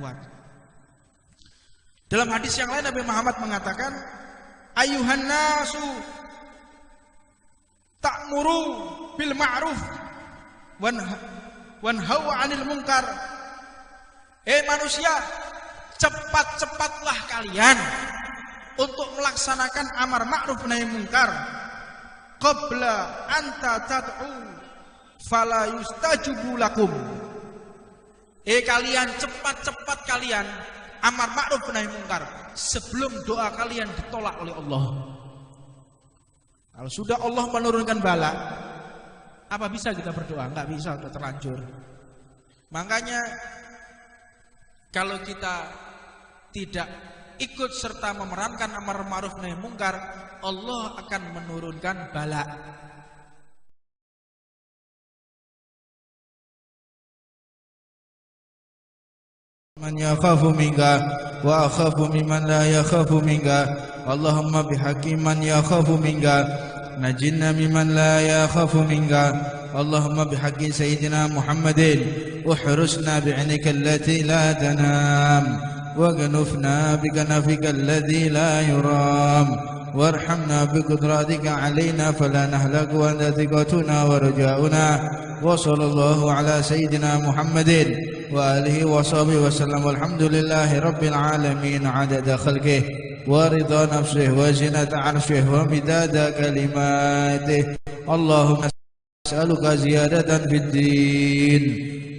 kuat. Dalam hadis yang lain Nabi Muhammad mengatakan, ayuhan nasu ta'muru bil ma'ruf wanhau 'anil munkar. Manusia, cepat-cepatlah kalian untuk melaksanakan amar ma'ruf nahi munkar qabla anta tad'u fala yustajibu lakum. Kalian cepat-cepat kalian amar ma'ruf nahi munkar sebelum doa kalian ditolak oleh Allah. Kalau sudah Allah menurunkan bala, apa bisa kita berdoa? Enggak bisa, sudah terlanjur. Makanya kalau kita tidak ikut serta memerankan amar ma'ruf nahi munkar, Allah akan menurunkan bala. Man yakhafu minka wa akhafu mimman la yakhafu minka. Allahumma bihaqqi man yakhafu minka najinna mimman la yakhafu minka. Allahumma bihaqqi sayyidina Muhammadin uhrusna bi'nika allati la tanam wagnufna bikanafika alladhi la yuram warhamna biqudratika alaina fala nahlaku wa anta thiqatuna wa rajauna. Wa sallallahu ala sayyidina Muhammadin wa alihi wa sahbihi wa sallam. Walhamdulillahi rabbil alamin adada khalqihi wa ridha nafsihi wa zinata arshihi wa midada kalimatihi. Allahumma as'aluka ziyadatan fid din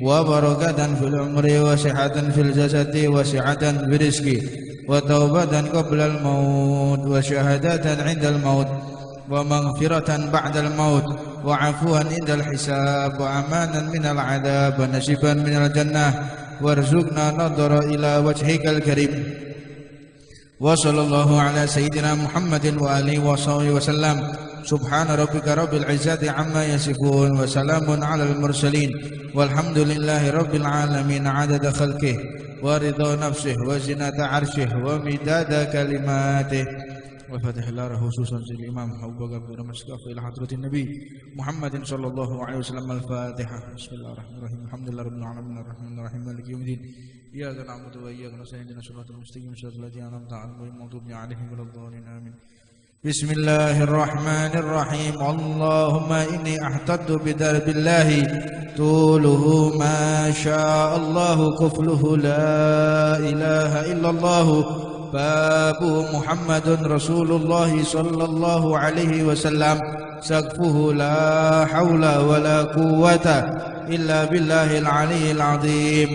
wa barakatan fil umri wa sihhatan fil jasadi wa si'atan fil rizqi wa taubatan qabla al maut wa syahadatan 'inda al maut wa maghfiratan ba'da al maut wa 'afwan 'inda al hisab wa amanan min al 'adab wa nasiban min al jannah warzuqna nadhara ila wajhikal karim. Wa sallallahu ala sayyidina Muhammadin wa alihi wa sahbihi wa sallam. Subhana rabbika rabbil izzati amma yasifun wa salamun alal mursalin walhamdulillahi rabbil alamin adada khalqihi wa ridha nafsihi wa zinata arshihi wa midada kalimatihi. Wa fatihillah khususan sil Imam Abu Bakar bin Mas'ud ila hadratin Nabi Muhammadin sallallahu alaihi wasallam. Al-Fatihah. Bismillahirrahmanirrahim. Alhamdulillahi rabbil alamin arrahmanir rahim maliki yaumiddin. Iyyaka na'budu wa iyyaka nasta'in ihdinas siratal mustaqim siratal ladzina an'amta 'alaihim ghairil maghdubi 'alaihim waladdallin. Amin. Bismillahirrahmanirrahim. Allahumma inni ahtaddu bidarbillahi tuluhu ma sya'allahu kufluhu la ilaha illallah babu Muhammadun Rasulullah sallallahu alaihi wasallam sakfuhu la hawla wa la quwwata illa billahil aliyyil azim.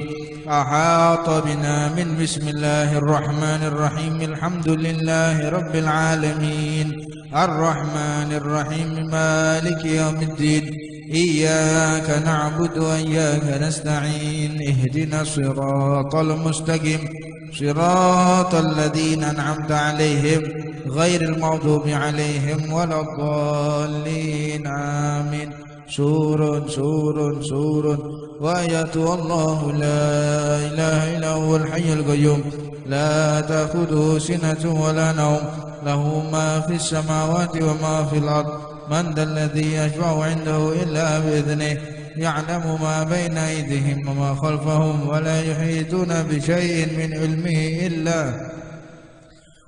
Ahata bina min bismillahirrahmanirrahim. Alhamdulillahi rabbil alamin arrahmanirrahim maliki yaumiddin. Iyyaka na'budu wa iyyaka nasta'in ihdinas siratal mustaqim siratal ladzina an'amta 'alaihim ghairil maghdubi 'alaihim waladdallin. Amin. Surun surun surun wa ayatu Allahu la ilaha illa huwal hayyul qayyum la ta'khudhuhu sinatun wa la nawm lahu ma fis samawati wa ma fil ard man dhal ladzi yashfa'u 'indahu illa bi idhnihi ya'lamu ma bayna aydihim wa ma khalfahum wa la yuhituna bi shay'in min 'ilmihi illa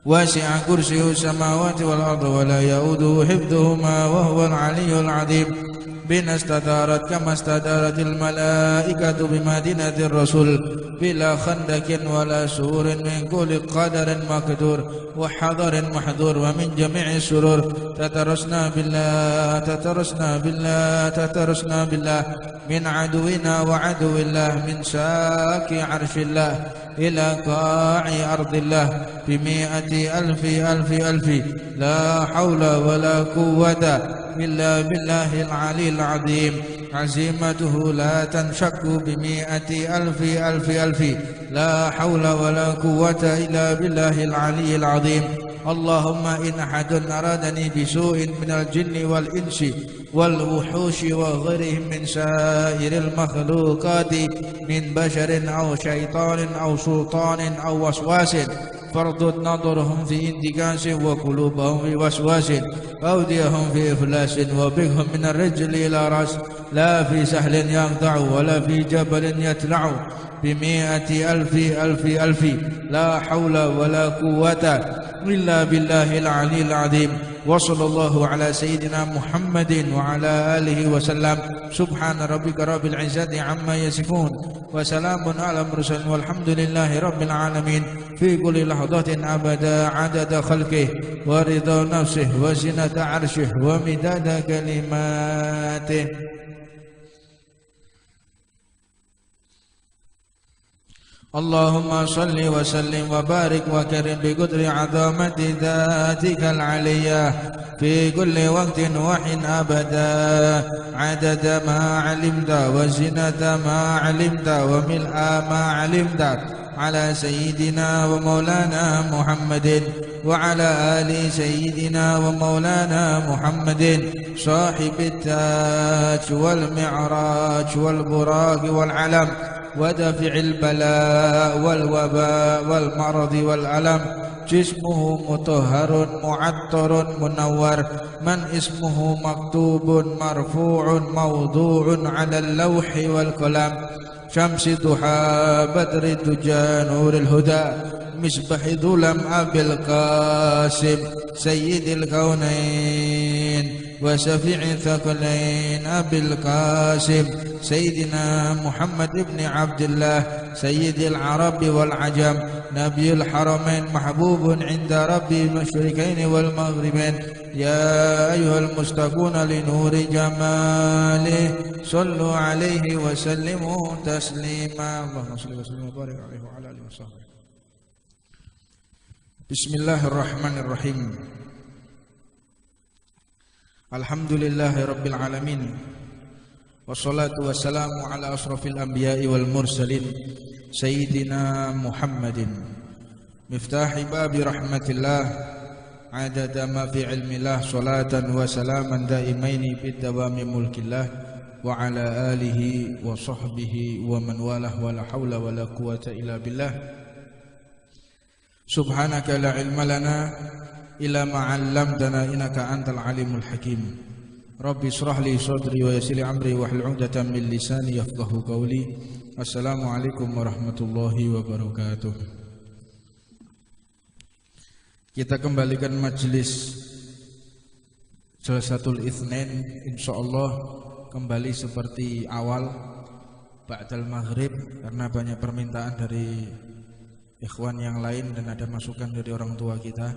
wasi'a kursiyyuhu samawati wal arda wa la ya'uduhu hifdhuhuma wa huwal 'aliyyul 'azim. بنا استدارت كما استدارت الملائكة بمدينة الرسول بلا خندق ولا سور من كل قدر مقدور وحضر محضور ومن جميع السرور تترسنا بالله تترسنا بالله تترسنا بالله من عدونا وعدو الله من ساك عرش الله إلى قاع أرض الله بمئة ألف ألف ألف لا حول ولا قوة إلا بالله العلي العظيم. عزيمته لا تنشق بمئة ألف ألف ألف لا حول ولا قوة إلا بالله العلي العظيم. اللهم إن أحد أرادني بسوء من الجن والإنس والوحوش وغيرهم من سائر المخلوقات من بشر أو شيطان أو سلطان أو وسواس فاردد نظرهم في انتكاس وقلوبهم في وسواس وأوديهم في إفلاس وبقهم من الرجل إلى رأس لا في سهل يقطع ولا في جبل يتلع بمئة ألف لا حول ولا قوة إلا بالله العلي العظيم وصلى الله على سيدنا محمد وعلى آله وسلم سبحان ربك رب العزة عما يصفون وسلام على المرسلين والحمد لله رب العالمين في كل لحظة أبدا عدد خلقه ورضا نفسه وزنة عرشه ومداد كلماته. اللهم صل وسلم وبارك وكرم بقدر عظمة ذاتك العلية في كل وقت وحين أبدا عدد ما علمت وزنة ما علمت وملء ما علمت على سيدنا ومولانا محمد وعلى آل سيدنا ومولانا محمد صاحب التاج والمعراج والبراق والعلم ودفع البلاء والوباء والمرض والألم جسمه مطهر معطر منور من اسمه مكتوب مرفوع موضوع على اللوح والقلم شمس ضحى بدر الدجى نور الهدى مصباح ظلم أبي القاسم سيد الكونين وشفيع الثقلين أبي القاسم سيدنا محمد بن عبد الله سيد العرب والعجم نبي الحرمين محبوب عند ربي المشرقين والمغربين يا أيها المستقون لنور جماله صلوا عليه وسلموا تسليما اللهم صل وسلم وبارك عليه وعلى آله وصحبه. Bismillahirrahmanirrahim. Alhamdulillahi rabbil alamin. Wassalatu wassalamu ala asrafil anbiya'i wal mursalin Sayyidina Muhammadin miftahi babi rahmatillah adada ma fi ilmillah salatan wa salaman daimaini bid dawami mulkillah wa ala alihi wa sahbihi wa man walah wa la hawla wa la quwata illa billah. Subhanaka la ilma lana illa ma 'allamtana innaka antal alimul hakim. Rabbi shrah li sadri wa yassir li amri wahlul 'uqdatam min lisani yafqahu qawli. Assalamualaikum warahmatullahi wabarakatuh. Kita kembalikan majelis Jalsatul Itsnain insyaallah kembali seperti awal ba'dal maghrib karena banyak permintaan dari ikhwan yang lain dan ada masukan dari orang tua kita,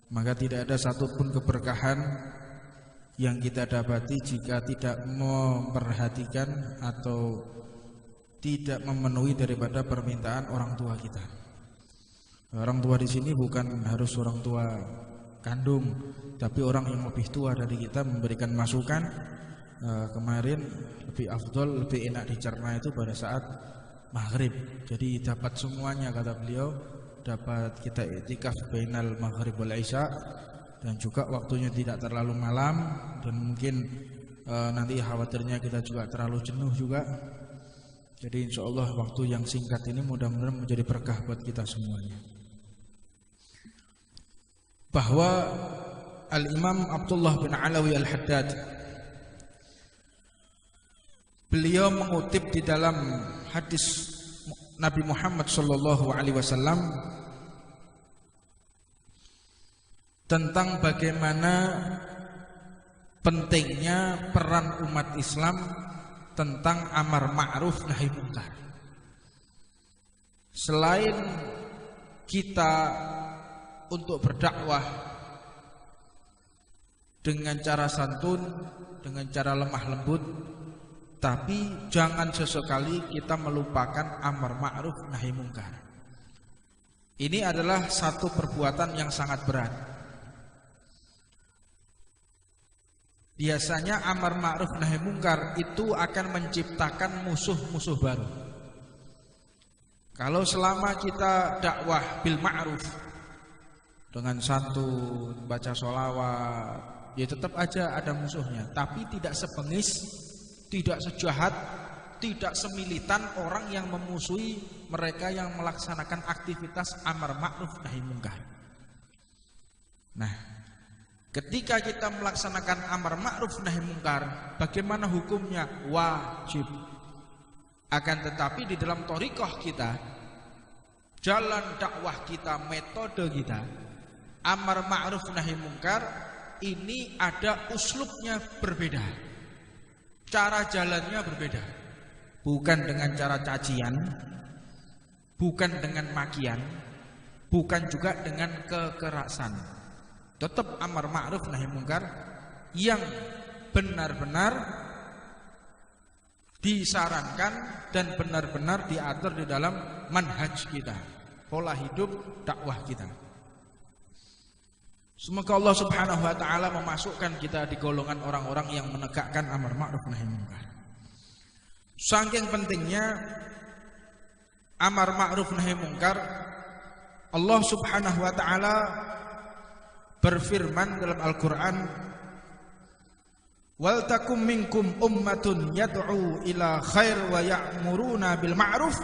maka tidak ada satupun keberkahan yang kita dapati jika tidak memperhatikan atau tidak memenuhi daripada permintaan orang tua kita. Orang tua di sini bukan harus orang tua kandung, tapi orang yang lebih tua dari kita memberikan masukan. Kemarin lebih afdol, lebih enak dicerna itu pada saat maghrib, jadi dapat semuanya kata beliau, dapat kita i'tikaf bainal maghrib wal isya dan juga waktunya tidak terlalu malam dan mungkin nanti khawatirnya kita juga terlalu jenuh juga. Jadi insyaallah waktu yang singkat ini mudah-mudahan menjadi berkah buat kita semuanya. Bahwa Al-Imam Abdullah bin Alawi Al-Haddad beliau mengutip di dalam hadis Nabi Muhammad sallallahu alaihi wasallam tentang bagaimana pentingnya peran umat Islam tentang amar ma'ruf nahi munkar. Selain kita untuk berdakwah dengan cara santun, dengan cara lemah lembut, tapi jangan sesekali kita melupakan amar ma'ruf nahi munkar. Ini adalah satu perbuatan yang sangat berat. Biasanya amar ma'ruf nahi munkar itu akan menciptakan musuh-musuh baru. Kalau selama kita dakwah bil ma'ruf dengan santun, baca sholawat, ya tetap aja ada musuhnya, tapi tidak sebengis, tidak sejahat tidak semilitan orang yang memusuhi mereka yang melaksanakan aktivitas amar ma'ruf nahi munkar. Nah, ketika kita melaksanakan amar ma'ruf nahi munkar, bagaimana hukumnya? Wajib. Akan tetapi di dalam thariqah kita, jalan dakwah kita, metode kita, amar ma'ruf nahi munkar ini ada uslubnya berbeda. Cara jalannya berbeda. Bukan dengan cara cacian, bukan dengan makian, bukan juga dengan kekerasan. Tetap amar ma'ruf nahi munkar yang benar-benar disarankan dan benar-benar diatur di dalam manhaj kita, pola hidup dakwah kita. Semoga Allah Subhanahu wa taala memasukkan kita di golongan orang-orang yang menegakkan amar ma'ruf nahi munkar. Saking pentingnya amar ma'ruf nahi munkar, Allah Subhanahu wa taala berfirman dalam Al-Qur'an, "Wal takum minkum ummatun yad'u ila khair wa ya'muruna bil ma'ruf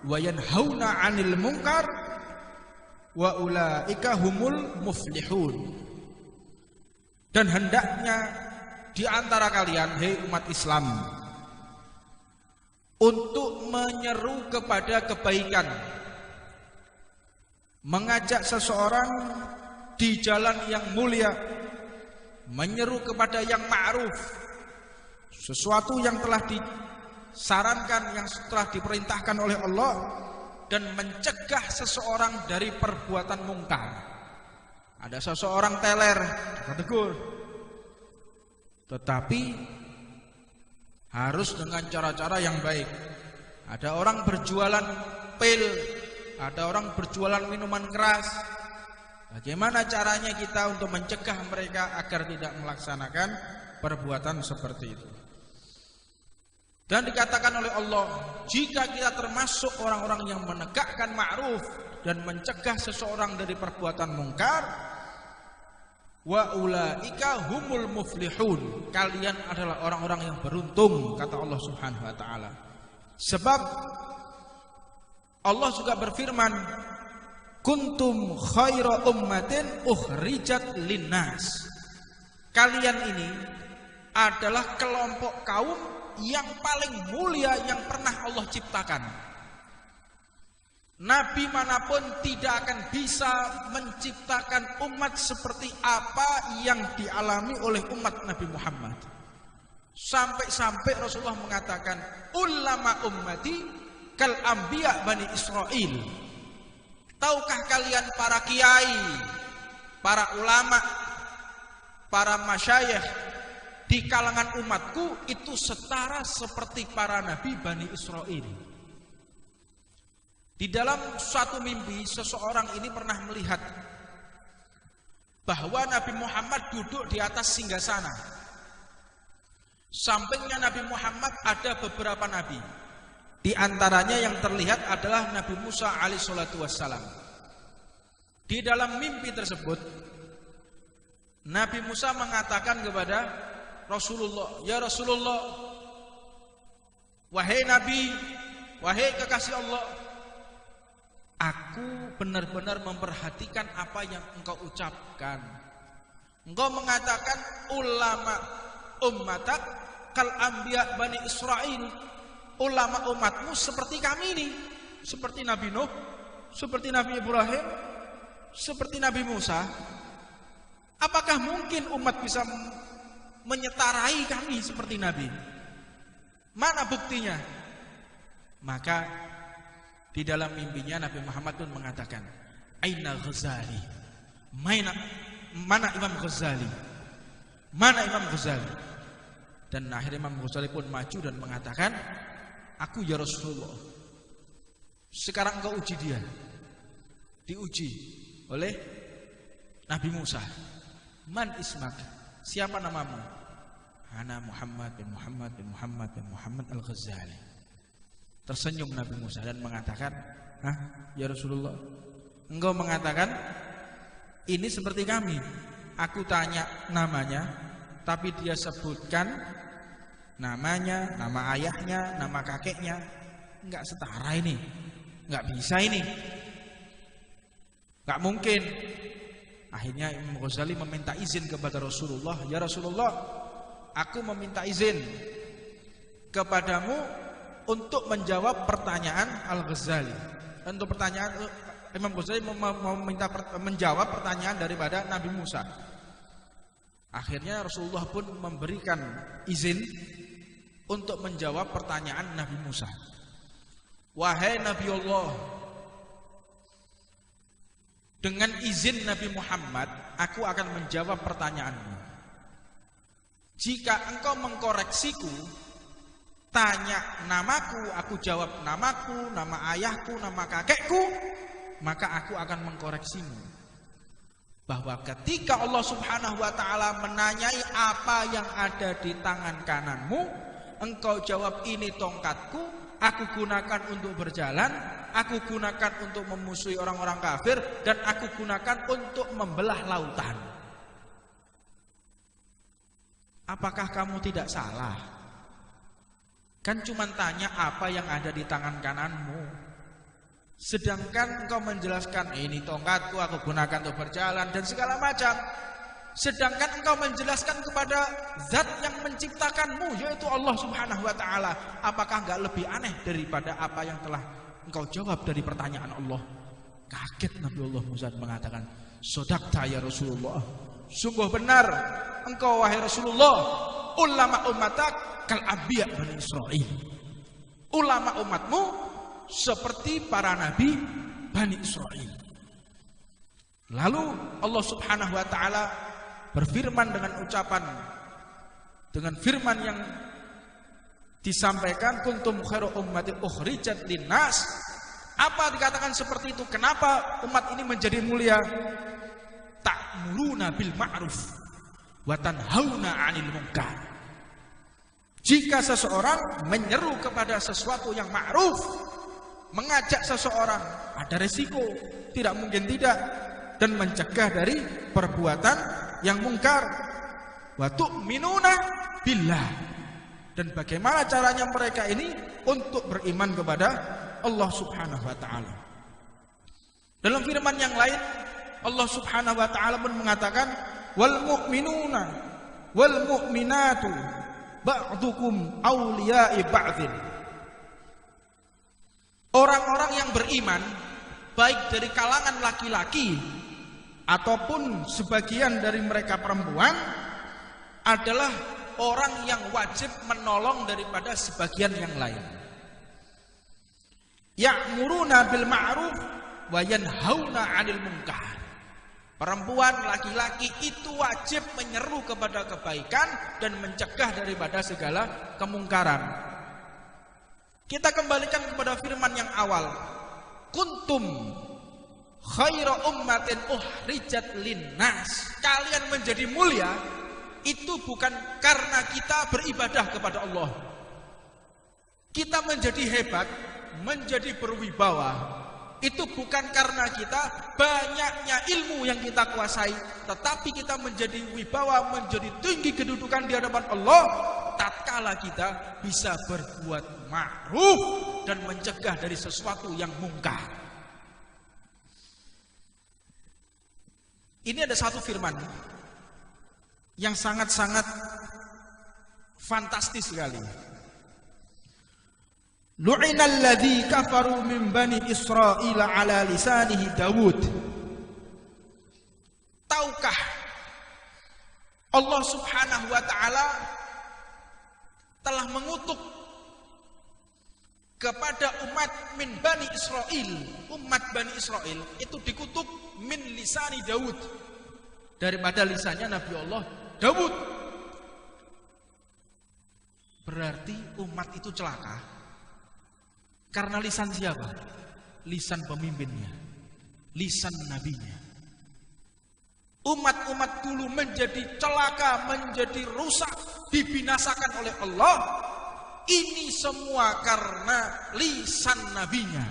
wa yanhauna 'anil munkar wa ulaika humul muflihun." Dan hendaknya di antara kalian, hei umat Islam, untuk menyeru kepada kebaikan, mengajak seseorang di jalan yang mulia, menyeru kepada yang ma'ruf, sesuatu yang telah disarankan, yang telah diperintahkan oleh Allah, dan mencegah seseorang dari perbuatan mungkar. Ada seseorang teler, tegur, tetapi harus dengan cara-cara yang baik. Ada orang berjualan pil, ada orang berjualan minuman keras. Bagaimana caranya kita untuk mencegah mereka agar tidak melaksanakan perbuatan seperti itu? Dan dikatakan oleh Allah, jika kita termasuk orang-orang yang menegakkan ma'ruf dan mencegah seseorang dari perbuatan mungkar, wa ulaika humul muflihun, kalian adalah orang-orang yang beruntung, kata Allah Subhanahu wa taala. Sebab Allah juga berfirman, kuntum khaira ummatin ukhrijat linnas. Kalian ini adalah kelompok kaum yang paling mulia yang pernah Allah ciptakan. Nabi manapun tidak akan bisa menciptakan umat seperti apa yang dialami oleh umat Nabi Muhammad. Sampai-sampai Rasulullah mengatakan, ulama ummati kal anbiya bani Israel. Tahukah kalian para kiai, para ulama, para masyayikh di kalangan umatku itu setara seperti para nabi Bani Israel. Di dalam suatu mimpi, seseorang ini pernah melihat bahwa Nabi Muhammad duduk di atas singgasana. Sampingnya Nabi Muhammad ada beberapa nabi. Di antaranya yang terlihat adalah Nabi Musa alaihissalatu wassalam. Di dalam mimpi tersebut, Nabi Musa mengatakan kepada Rasulullah, "Ya Rasulullah, wahai Nabi, wahai kekasih Allah, aku benar-benar memperhatikan apa yang engkau ucapkan. Engkau mengatakan ulama ummatak kal anbiya bani Israel. Ulama umatmu seperti kami ini, seperti Nabi Nuh, seperti Nabi Ibrahim, seperti Nabi Musa. Apakah mungkin umat bisa menyetarai kami seperti Nabi? Mana buktinya?" Maka di dalam mimpinya Nabi Muhammad pun mengatakan, "Aina Ghazali? Mana Imam Ghazali? Mana Imam Ghazali?" Dan akhirnya Imam Ghazali pun maju dan mengatakan, "Aku ya Rasulullah." Sekarang engkau uji dia. Diuji oleh Nabi Musa. "Man ismak? Siapa namamu?" "Ana Muhammad bin Muhammad bin Muhammad bin Muhammad al-Ghazali." Tersenyum Nabi Musa dan mengatakan, "Ya Rasulullah, engkau mengatakan ini seperti kami. Aku tanya namanya, tapi dia sebutkan namanya, nama ayahnya, nama kakeknya. Enggak setara ini, enggak bisa ini, enggak mungkin. Akhirnya Imam Ghazali meminta izin kepada Rasulullah, ya Rasulullah, aku meminta izin kepadamu untuk menjawab pertanyaan Al-Ghazali. Untuk pertanyaan Imam Ghazali meminta menjawab pertanyaan daripada Nabi Musa. Akhirnya Rasulullah pun memberikan izin untuk menjawab pertanyaan Nabi Musa. Wahai Nabi Allah, dengan izin Nabi Muhammad, aku akan menjawab pertanyaanmu. Jika engkau mengkoreksiku, tanya namaku, aku jawab namaku, nama ayahku, nama kakekku, maka aku akan mengkoreksimu. Bahwa ketika Allah Subhanahu wa ta'ala menanyai apa yang ada di tangan kananmu, engkau jawab ini tongkatku, aku gunakan untuk berjalan, aku gunakan untuk memusuhi orang-orang kafir, dan aku gunakan untuk membelah lautan. Apakah kamu tidak salah? Kan cuma tanya apa yang ada di tangan kananmu. Sedangkan engkau menjelaskan ini tongkatku, aku gunakan untuk berjalan dan segala macam. Sedangkan engkau menjelaskan kepada zat yang menciptakanmu, yaitu Allah Subhanahu wa ta'ala. Apakah enggak lebih aneh daripada apa yang telah engkau jawab dari pertanyaan Allah? Kaget Nabi Allah Musa mengatakan, "Shadaqta ya Rasulullah." Sungguh benar engkau wahai Rasulullah, ulama ummatak kal anbiya Bani Israil. Ulama umatmu seperti para nabi Bani Israil. Lalu Allah Subhanahu wa ta'ala berfirman dengan firman yang disampaikan, kuntum khairu ummatin ukhrijat linnas. Apa dikatakan seperti itu? Kenapa umat ini menjadi mulia? Ta'muruna bil ma'ruf wa tanhauna 'anil munkar. Jika seseorang menyeru kepada sesuatu yang ma'ruf, mengajak seseorang, ada resiko, tidak mungkin tidak, dan mencegah dari perbuatan yang mungkar. Wa tu'minuna billah. Dan bagaimana caranya mereka ini untuk beriman kepada Allah Subhanahu wa ta'ala. Dalam firman yang lain, Allah Subhanahu wa ta'ala pun mengatakan, wal mu'minuna wal mu'minatu ba'dukum awliya'i ba'din. Orang-orang yang beriman, baik dari kalangan laki-laki ataupun sebagian dari mereka perempuan, adalah orang yang wajib menolong daripada sebagian yang lain. Ya'muruna bil ma'ruf wa yanhauna 'anil munkar. Perempuan, laki-laki itu wajib menyeru kepada kebaikan dan mencegah daripada segala kemungkaran. Kita kembalikan kepada firman yang awal. Kuntum khairu ummatin ukhrijat linnas. Kalian menjadi mulia itu bukan karena kita beribadah kepada Allah. Kita menjadi hebat, menjadi berwibawa, itu bukan karena kita banyaknya ilmu yang kita kuasai, tetapi kita menjadi wibawa, menjadi tinggi kedudukan di hadapan Allah tatkala kita bisa berbuat ma'ruf dan mencegah dari sesuatu yang mungkar. Ini ada satu firman yang sangat-sangat fantastis sekali. Lu'inal ladzi kafaru min bani Israil ala lisanihi Daud. Tahukah Allah Subhanahu wa ta'ala telah mengutuk kepada umat min bani Israil. Umat bani Israil itu dikutuk min lisani Daud, daripada lisannya Nabi Allah Daud. Berarti umat itu celaka karena lisan siapa? Lisan pemimpinnya, lisan nabinya. Umat-umat dulu menjadi celaka, menjadi rusak, dibinasakan oleh Allah. Ini semua karena lisan nabinya.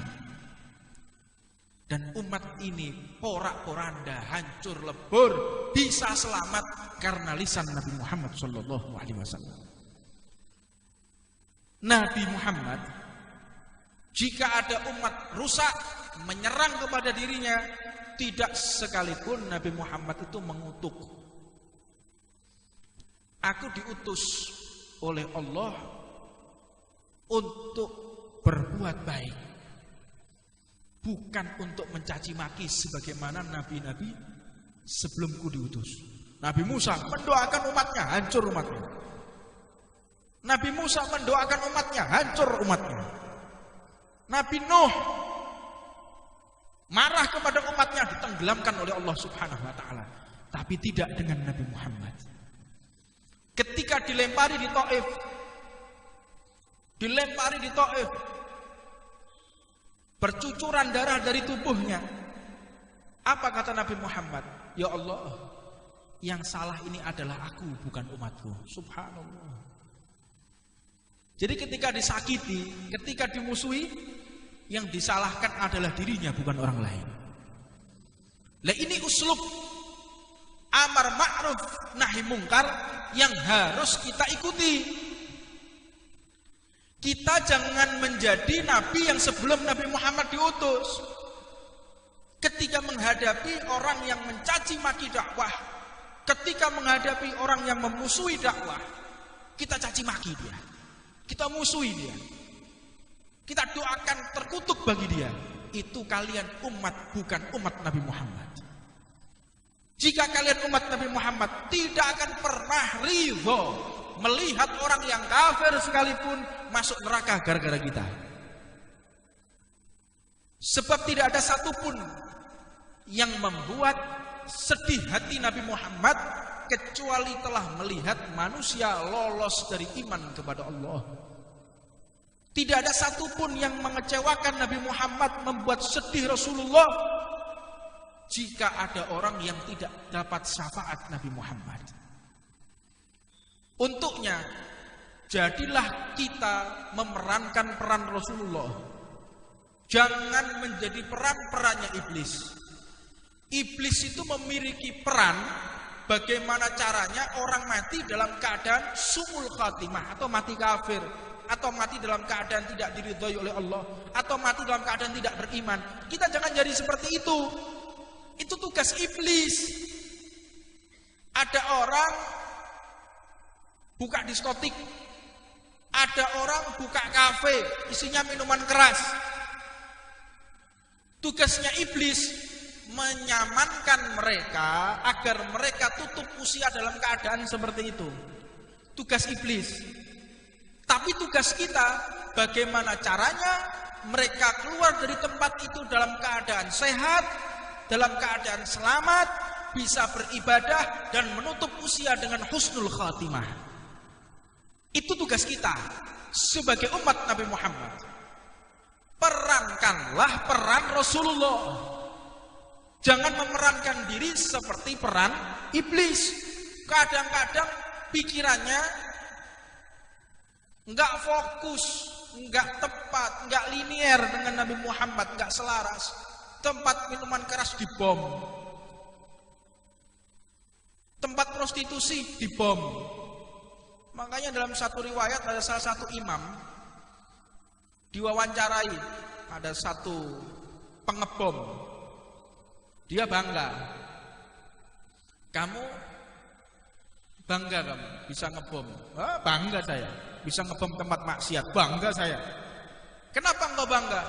Dan umat ini porak-poranda, hancur lebur, bisa selamat karena lisan Nabi Muhammad SAW. Nabi Muhammad, jika ada umat rusak menyerang kepada dirinya, tidak sekalipun Nabi Muhammad itu mengutuk. Aku diutus oleh Allah untuk berbuat baik, bukan untuk mencaci maki sebagaimana nabi-nabi sebelumku diutus. Nabi Musa mendoakan umatnya, hancur umatnya. Nabi Musa mendoakan umatnya, hancur umatnya. Nabi Nuh marah kepada umatnya, ditenggelamkan oleh Allah Subhanahu wa taala. Tapi tidak dengan Nabi Muhammad. Ketika dilempari di Taif, bercucuran darah dari tubuhnya. Apa kata Nabi Muhammad? Ya Allah, yang salah ini adalah aku, bukan umatku. Subhanallah. Jadi ketika disakiti, ketika dimusuhi, yang disalahkan adalah dirinya, bukan orang lain. Lah ini uslub amar ma'ruf nahi mungkar yang harus kita ikuti. Kita jangan menjadi nabi yang sebelum Nabi Muhammad diutus. Ketika menghadapi orang yang mencaci maki dakwah, ketika menghadapi orang yang memusuhi dakwah, kita caci maki dia, kita musuhi dia, kita doakan terkutuk bagi dia. Itu kalian umat, bukan umat Nabi Muhammad. Jika kalian umat Nabi Muhammad, tidak akan pernah ridho melihat orang yang kafir sekalipun masuk neraka gara-gara kita. Sebab tidak ada satupun yang membuat sedih hati Nabi Muhammad kecuali telah melihat manusia lolos dari iman kepada Allah. Tidak ada satupun yang mengecewakan Nabi Muhammad, membuat sedih Rasulullah, jika ada orang yang tidak dapat syafaat Nabi Muhammad. Untuknya, jadilah kita memerankan peran Rasulullah. Jangan menjadi peran-perannya iblis. Iblis itu memiliki peran bagaimana caranya orang mati dalam keadaan su'ul khatimah, atau mati kafir, atau mati dalam keadaan tidak diridhoi oleh Allah, atau mati dalam keadaan tidak beriman. Kita jangan jadi seperti itu. Itu tugas iblis. Ada orang buka diskotik, ada orang buka kafe, isinya minuman keras. Tugasnya iblis menyamankan mereka agar mereka tutup usia dalam keadaan seperti itu. Tugas iblis. Tapi tugas kita, bagaimana caranya mereka keluar dari tempat itu dalam keadaan sehat, dalam keadaan selamat, bisa beribadah dan menutup usia dengan husnul khatimah. Itu tugas kita sebagai umat Nabi Muhammad. Perankanlah peran Rasulullah. Jangan memerankan diri seperti peran iblis. Kadang-kadang pikirannya enggak fokus, enggak tepat, enggak linier dengan Nabi Muhammad, enggak selaras. Tempat minuman keras dibom, tempat prostitusi dibom. Makanya dalam satu riwayat ada salah satu imam diwawancarai, ada satu pengebom. Dia bangga. Kamu bangga kamu bisa ngebom? Ah, bangga saya. Bisa ngebom tempat maksiat. Bangga saya. Kenapa engkau bangga?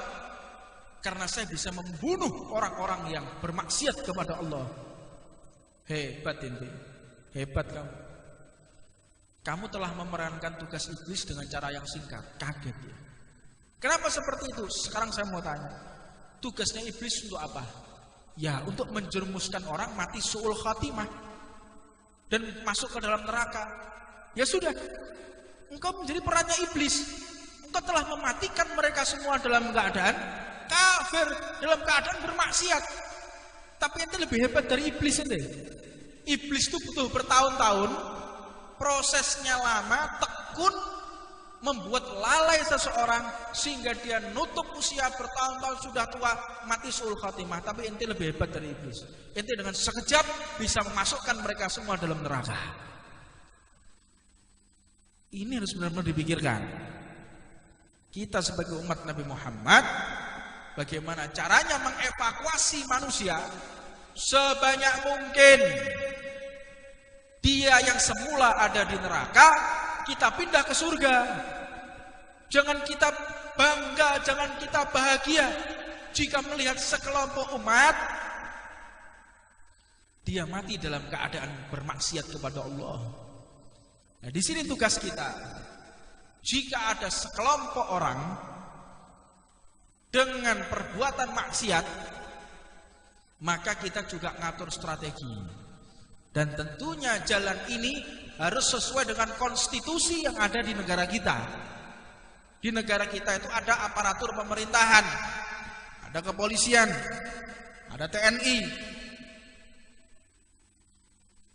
Karena saya bisa membunuh orang-orang yang bermaksiat kepada Allah. Hebat ini. Hebat kamu. Kamu telah memerankan tugas iblis dengan cara yang singkat. Kaget ya. Kenapa seperti itu? Sekarang saya mau tanya. Tugasnya iblis untuk apa? Ya, untuk menjerumuskan orang mati su'ul khatimah dan masuk ke dalam neraka. Ya sudah, engkau menjadi perannya iblis. Engkau telah mematikan mereka semua dalam keadaan kafir, dalam keadaan bermaksiat. Tapi ente lebih hebat dari iblis ente. Iblis itu butuh bertahun-tahun, prosesnya lama, tekun, membuat lalai seseorang sehingga dia nutup usia bertahun-tahun sudah tua, mati su'ul khatimah. Tapi ente lebih hebat dari iblis. Ente dengan sekejap bisa memasukkan mereka semua dalam neraka. Ini harus benar-benar dipikirkan. Kita sebagai umat Nabi Muhammad, bagaimana caranya mengevakuasi manusia sebanyak mungkin. Dia yang semula ada di neraka, kita pindah ke surga. Jangan kita bangga, jangan kita bahagia jika melihat sekelompok umat dia mati dalam keadaan bermaksiat kepada Allah. Nah, di sini tugas kita. Jika ada sekelompok orang dengan perbuatan maksiat, maka kita juga ngatur strategi. Dan tentunya jalan ini harus sesuai dengan konstitusi yang ada di negara kita. Di negara kita itu ada aparatur pemerintahan, ada kepolisian, ada TNI.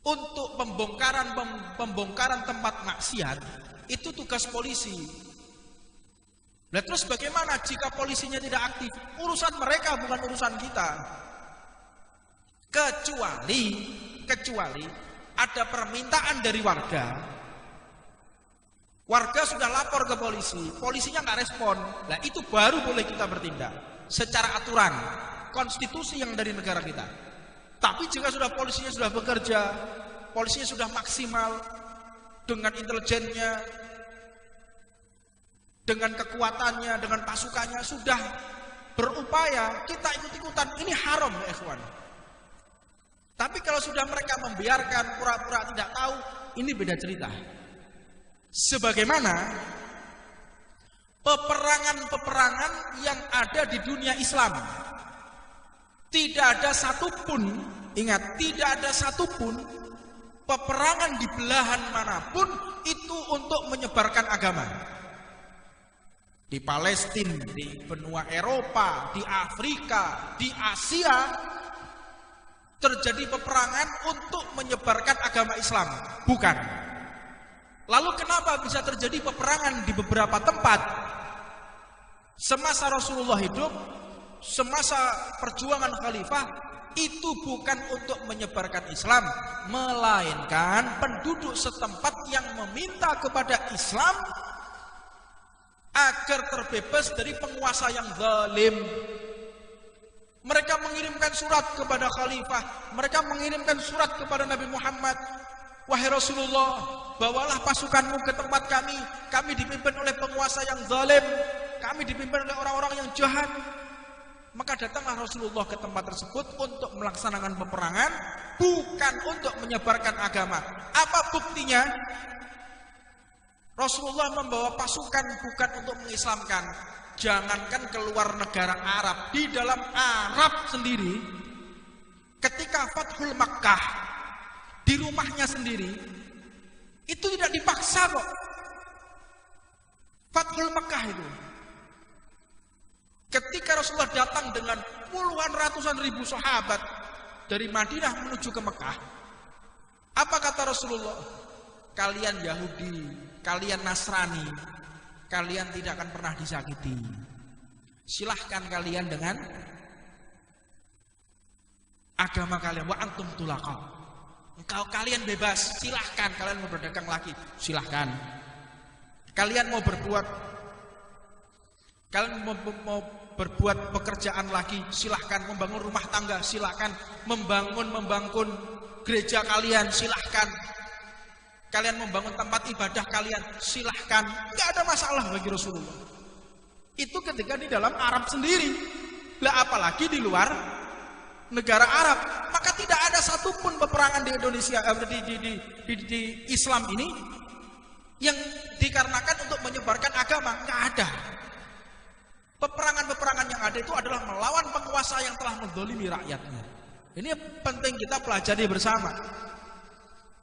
Untuk pembongkaran tempat maksiat itu tugas polisi. Nah, terus bagaimana jika polisinya tidak aktif? Urusan mereka, bukan urusan kita. Kecuali ada permintaan dari warga. Warga sudah lapor ke polisi, polisinya nggak respon. Nah, itu baru boleh kita bertindak secara aturan konstitusi yang dari negara kita. Tapi jika sudah polisinya sudah bekerja, polisinya sudah maksimal dengan intelijennya, dengan kekuatannya, dengan pasukannya sudah berupaya, kita ikut-ikutan, ini haram ya ikhwan. Tapi kalau sudah mereka membiarkan, pura-pura tidak tahu, ini beda cerita. Sebagaimana peperangan-peperangan yang ada di dunia Islam, tidak ada satupun, ingat, tidak ada satupun peperangan di belahan manapun itu untuk menyebarkan agama. Di Palestina, di benua Eropa, di Afrika, di Asia, terjadi peperangan untuk menyebarkan agama Islam. Bukan. Lalu kenapa bisa terjadi peperangan di beberapa tempat? Semasa Rasulullah hidup, semasa perjuangan khalifah, itu bukan untuk menyebarkan Islam, melainkan penduduk setempat yang meminta kepada Islam agar terbebas dari penguasa yang zalim. Mereka mengirimkan surat kepada khalifah, mereka mengirimkan surat kepada Nabi Muhammad, wahai Rasulullah, bawalah pasukanmu ke tempat kami dipimpin oleh penguasa yang zalim, kami dipimpin oleh orang-orang yang jahat. Maka datanglah Rasulullah ke tempat tersebut untuk melaksanakan peperangan, bukan untuk menyebarkan agama. Apa buktinya? Rasulullah membawa pasukan bukan untuk mengislamkan. Jangankan keluar negara Arab, di dalam Arab sendiri, ketika Fathul Makkah, di rumahnya sendiri, itu tidak dipaksa kok. Fathul Makkah itu, ketika Rasulullah datang dengan puluhan ratusan ribu sahabat dari Madinah menuju ke Mekah, apa kata Rasulullah? Kalian Yahudi, kalian Nasrani, kalian tidak akan pernah disakiti. Silahkan kalian dengan agama kalian. Wa antum tulaqa. Engkau kalian bebas, silahkan. Kalian mau berdagang lagi, silahkan. Kalian mau berbuat pekerjaan lagi, silahkan. Membangun rumah tangga, silahkan. Membangun gereja kalian, silahkan. Kalian membangun tempat ibadah kalian, silahkan. Nggak ada masalah bagi Rasulullah. Itu ketika di dalam Arab sendiri. Lah apalagi di luar negara Arab. Maka tidak ada satupun peperangan di Indonesia, di Islam ini yang dikarenakan untuk menyebarkan agama. Nggak ada. Peperangan-peperangan yang ada itu adalah melawan penguasa yang telah menzalimi rakyatnya. Ini penting kita pelajari bersama.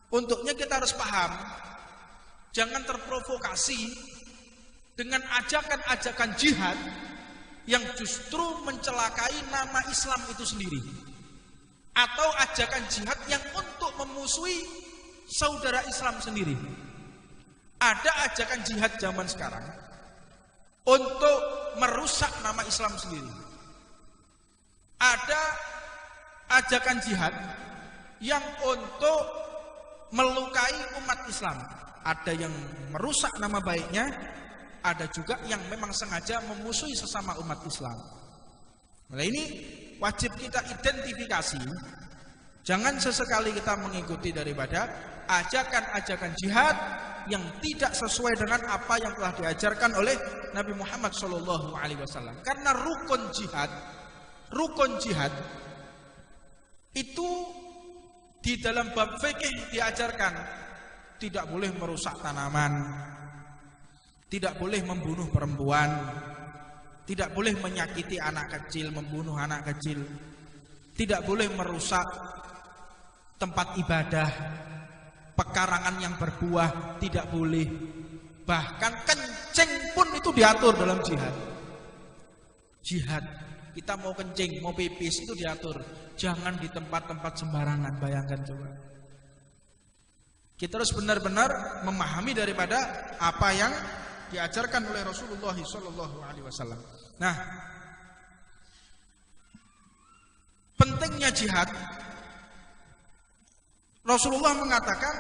Untuknya kita harus paham, jangan terprovokasi dengan ajakan-ajakan jihad yang justru mencelakai nama Islam itu sendiri, atau ajakan jihad yang untuk memusuhi saudara Islam sendiri. Ada ajakan jihad zaman sekarang untuk merusak nama Islam sendiri. Ada ajakan jihad yang untuk melukai umat Islam. Ada yang merusak nama baiknya, ada juga yang memang sengaja memusuhi sesama umat Islam. Nah, ini wajib kita identifikasi. Jangan sesekali kita mengikuti daripada ajakan-ajakan jihad yang tidak sesuai dengan apa yang telah diajarkan oleh Nabi Muhammad SAW. Karena rukun jihad itu di dalam bab fikih diajarkan tidak boleh merusak tanaman, tidak boleh membunuh perempuan, tidak boleh menyakiti anak kecil, membunuh anak kecil, tidak boleh merusak tempat ibadah, pekarangan yang berbuah tidak boleh. Bahkan kencing pun itu diatur dalam jihad. Jihad, kita mau kencing, mau pipis itu diatur. Jangan di tempat-tempat sembarangan, bayangkan coba. Kita harus benar-benar memahami daripada apa yang diajarkan oleh Rasulullah SAW. Nah, pentingnya jihad. Rasulullah mengatakan,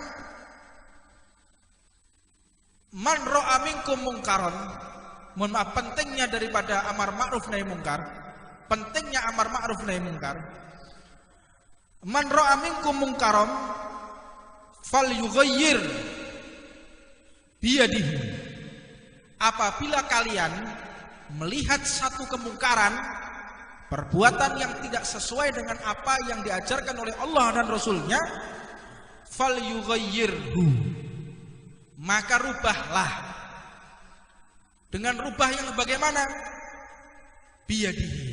man ra'a minkum mungkaron. Mohon maaf, pentingnya daripada amar ma'ruf nahi mungkar. Pentingnya amar ma'ruf nahi mungkar. Man ra'a minkum mungkaron falyughayyir biyadihi. Apabila kalian melihat satu kemungkaran, perbuatan yang tidak sesuai dengan apa yang diajarkan oleh Allah dan Rasulnya, falyughayyirhu, maka rubahlah. Dengan rubah yang bagaimana? Biyadihi,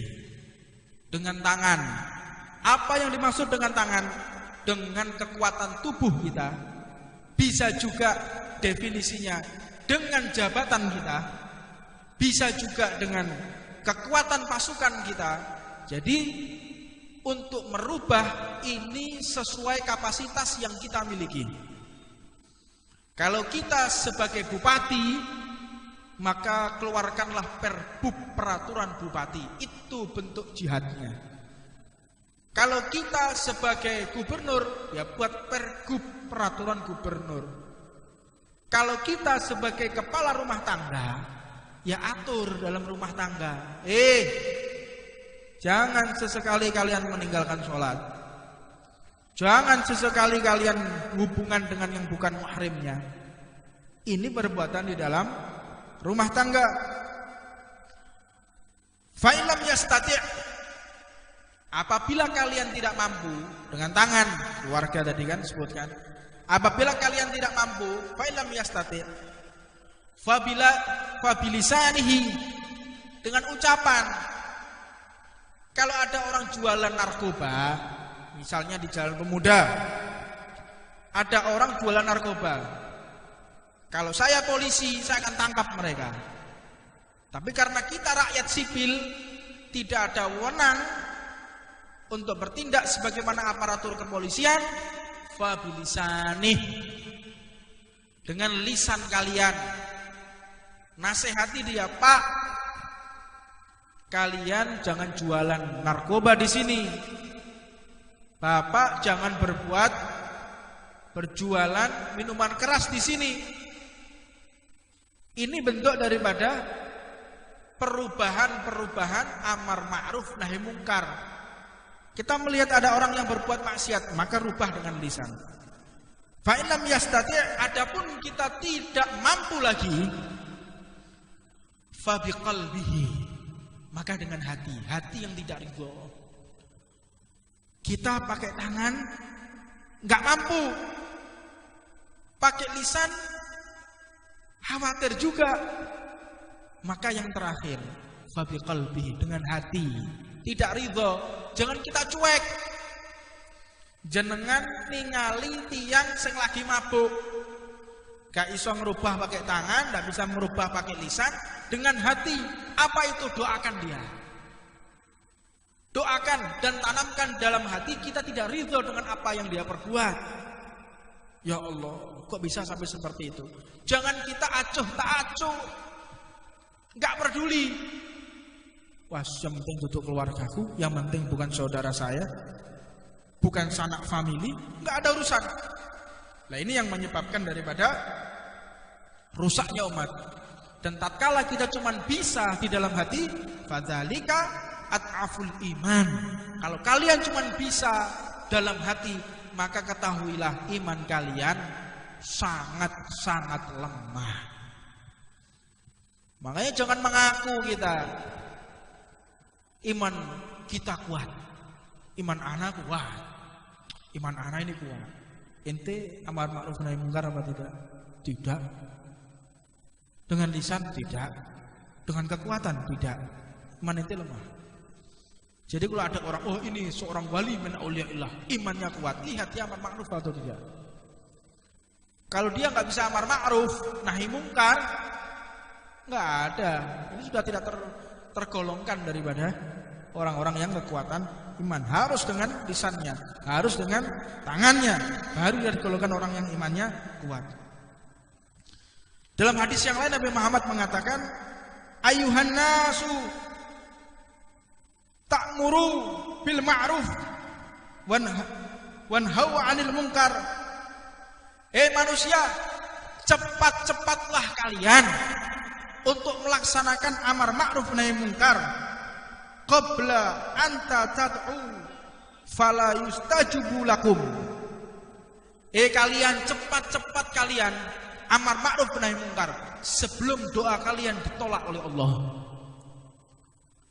dengan tangan. Apa yang dimaksud dengan tangan? Dengan kekuatan tubuh kita. Bisa juga definisinya dengan jabatan kita. Bisa juga dengan kekuatan pasukan kita. Jadi untuk merubah ini sesuai kapasitas yang kita miliki. Kalau kita sebagai bupati, maka keluarkanlah perbub, peraturan bupati. Itu bentuk jihadnya. Kalau kita sebagai gubernur, ya buat pergub, peraturan gubernur. Kalau kita sebagai kepala rumah tangga, ya atur dalam rumah tangga. Jangan sesekali kalian meninggalkan sholat. Jangan sesekali kalian hubungan dengan yang bukan mahrimnya. Ini perbuatan di dalam rumah tangga. Fa illam yastati', apabila kalian tidak mampu dengan tangan, keluarga tadi kan sebutkan. Apabila kalian tidak mampu, fa illam yastati', fabilisanihi, dengan ucapan. Kalau ada orang jualan narkoba, misalnya di Jalan Pemuda, ada orang jualan narkoba. Kalau saya polisi, saya akan tangkap mereka. Tapi karena kita rakyat sipil, tidak ada wewenang untuk bertindak sebagaimana aparatur kepolisian, fabilisanih, dengan lisan kalian nasihati dia, Pak, kalian jangan jualan narkoba di sini. Bapak jangan berjualan minuman keras di sini. Ini bentuk daripada perubahan amar ma'ruf nahi mungkar. Kita melihat ada orang yang berbuat maksiat, maka rubah dengan lisan. Fa in lam yastati', adapun kita tidak mampu lagi, fa biqalbihi, maka dengan hati yang tidak ridho. Kita pakai tangan enggak mampu, pakai lisan khawatir juga, maka yang terakhir fa biqalbihi, dengan hati tidak ridho. Jangan kita cuek. Jenengan ningali tiang sing lagi mabuk, gak iso ngerubah pakai tangan, gak bisa merubah pakai lisan, dengan hati. Apa itu? Doakan dia. Doakan dan tanamkan dalam hati kita tidak ridho dengan apa yang dia perbuat. Ya Allah, kok bisa sampai seperti itu? Jangan kita acuh tak acuh, gak peduli. Wah, yang penting duduk keluargaku, yang penting bukan saudara saya, bukan sanak famili, nggak ada urusan. Nah, ini yang menyebabkan daripada rusaknya umat. Dan tatkala kita cuma bisa di dalam hati, fadzalika at'aful iman. Kalau kalian cuma bisa dalam hati, maka ketahuilah iman kalian sangat-sangat lemah. Makanya jangan mengaku kita iman kita kuat, iman anak kuat, iman anak ini kuat. Ente amar ma'ruf nahi mungkar apa tidak? Tidak. Dengan lisan tidak, dengan kekuatan tidak. Iman ente lemah. Jadi kalau ada orang, oh ini seorang wali min auliyaillah, imannya kuat, lihat dia amar ma'ruf atau tidak. Kalau dia nggak bisa amar ma'ruf nahi mungkar, nggak ada. Ini sudah tidak tergolongkan daripada orang-orang yang kekuatan iman. Harus dengan lisannya, harus dengan tangannya, baru dia digolongkan orang yang imannya kuat. Dalam hadis yang lain Nabi Muhammad mengatakan, ayuhan nasu ta'muru bil ma'ruf wanhau 'anil munkar. Manusia, cepat-cepatlah kalian untuk melaksanakan amar ma'ruf nahi munkar qabla anta tad'u fala yustajibu lakum. Kalian cepat-cepat kalian amar ma'ruf nahi munkar sebelum doa kalian ditolak oleh Allah.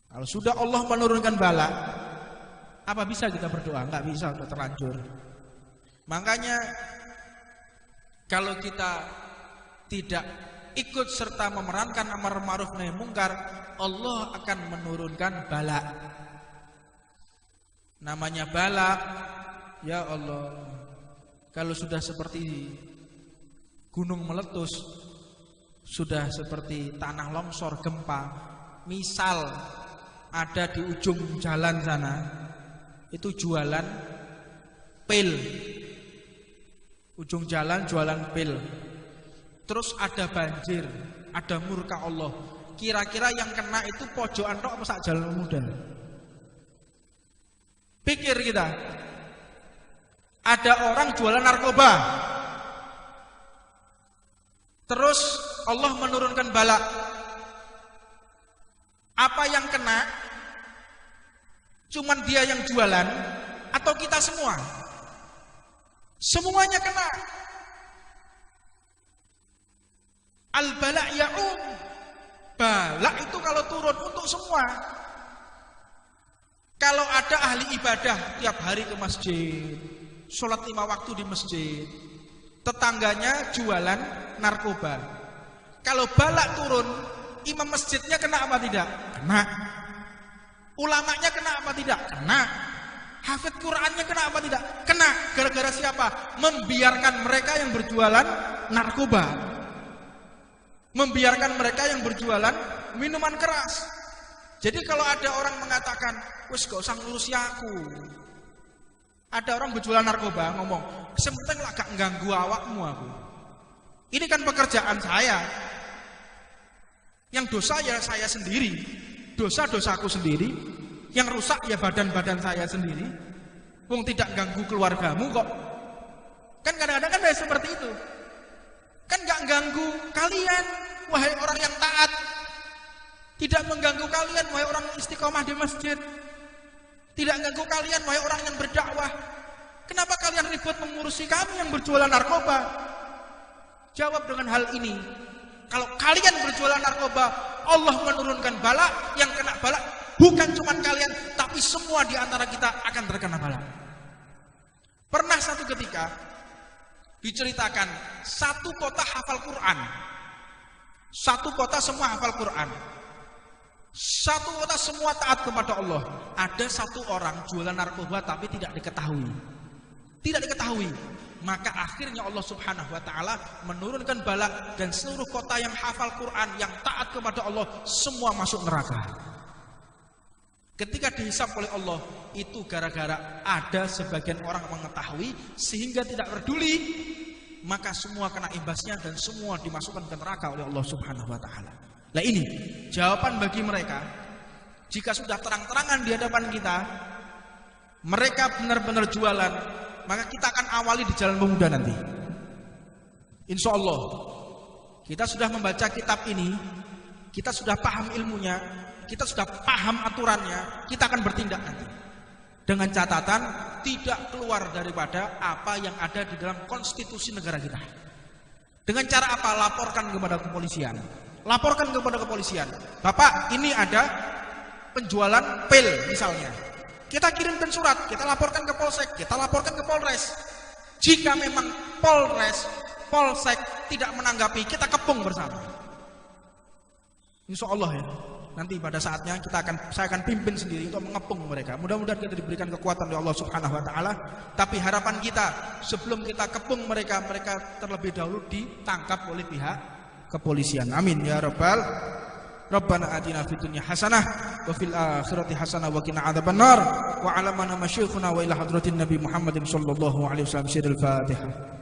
Kalau sudah Allah menurunkan bala, apa bisa kita berdoa? Enggak bisa, sudah terlanjur. Makanya kalau kita tidak ikut serta memerankan amar ma'ruf nahi munkar, Allah akan menurunkan bala. Namanya bala, ya Allah, kalau sudah seperti gunung meletus, sudah seperti tanah longsor, gempa, misal ada di ujung jalan sana itu jualan pil, ujung jalan jualan pil, terus ada banjir, ada murka Allah, kira-kira yang kena itu pojokan tok apa sak jalan muda? Pikir kita, ada orang jualan narkoba, terus Allah menurunkan bala, apa yang kena? Cuman dia yang jualan atau kita semua? Semuanya kena. Al-bala ya'um. Bala itu kalau turun untuk semua. Kalau ada ahli ibadah tiap hari ke masjid, sholat 5 waktu di masjid, tetangganya jualan narkoba, kalau bala turun, imam masjidnya kena apa tidak? Kena. Ulamanya kena apa tidak? Kena. Hafidz Qur'annya kena apa tidak? Kena. Gara-gara siapa? Membiarkan mereka yang berjualan narkoba, membiarkan mereka yang berjualan minuman keras. Jadi kalau ada orang mengatakan, wis gak usah ngurusi aku. Ada orang berjualan narkoba ngomong, sementing lah gak ganggu awakmu aku. Ini kan pekerjaan saya. Yang dosa ya saya sendiri, dosa-dosaku sendiri. Yang rusak ya badan-badan saya sendiri. Wong tidak ganggu keluargamu kok. Kan kadang-kadang kan kayak seperti itu. Kan gak ganggu kalian, wahai orang yang taat. Tidak mengganggu kalian, wahai orang istiqomah di masjid. Tidak mengganggu kalian, wahai orang yang berdakwah. Kenapa kalian ribut mengurusi kami yang berjualan narkoba? Jawab dengan hal ini. Kalau kalian berjualan narkoba, Allah menurunkan bala, yang kena bala bukan cuma kalian, tapi semua di antara kita akan terkena bala. Pernah satu ketika diceritakan satu kota hafal Quran. Satu kota semua hafal Quran. Satu kota semua taat kepada Allah. Ada satu orang jualan narkoba tapi tidak diketahui. Tidak diketahui. Maka akhirnya Allah Subhanahu wa taala menurunkan bala dan seluruh kota yang hafal Quran, yang taat kepada Allah, semua masuk neraka. Ketika dihisab oleh Allah, itu gara-gara ada sebagian orang mengetahui sehingga tidak peduli, maka semua kena imbasnya dan semua dimasukkan ke neraka oleh Allah Subhanahu wa taala. Nah ini jawaban bagi mereka. Jika sudah terang-terangan di hadapan kita, mereka benar-benar jualan, maka kita akan awali di Jalan Pemuda nanti. Insya Allah kita sudah membaca kitab ini, kita sudah paham ilmunya, kita sudah paham aturannya, kita akan bertindak nanti. Dengan catatan tidak keluar daripada apa yang ada di dalam konstitusi negara kita. Dengan cara apa? Laporkan kepada kepolisian. Laporkan kepada kepolisian. Bapak, ini ada penjualan pil misalnya. Kita kirimkan surat, kita laporkan ke Polsek, kita laporkan ke Polres. Jika memang Polres, Polsek tidak menanggapi, kita kepung bersama. Insya Allah ya. Nanti pada saatnya saya akan pimpin sendiri untuk mengepung mereka. Mudah-mudahan kita diberikan kekuatan oleh Allah Subhanahu wa taala. Tapi harapan kita sebelum kita kepung mereka, mereka terlebih dahulu ditangkap oleh pihak kepolisian. Amin ya rabbal. Rabbana atina fid dunya hasanah wa fil akhirati hasanah wa qina adzabannar wa 'ala mana masyayikhuna wa ila hadratin nabi Muhammadin sallallahu alaihi wasallam. Al-Fatihah.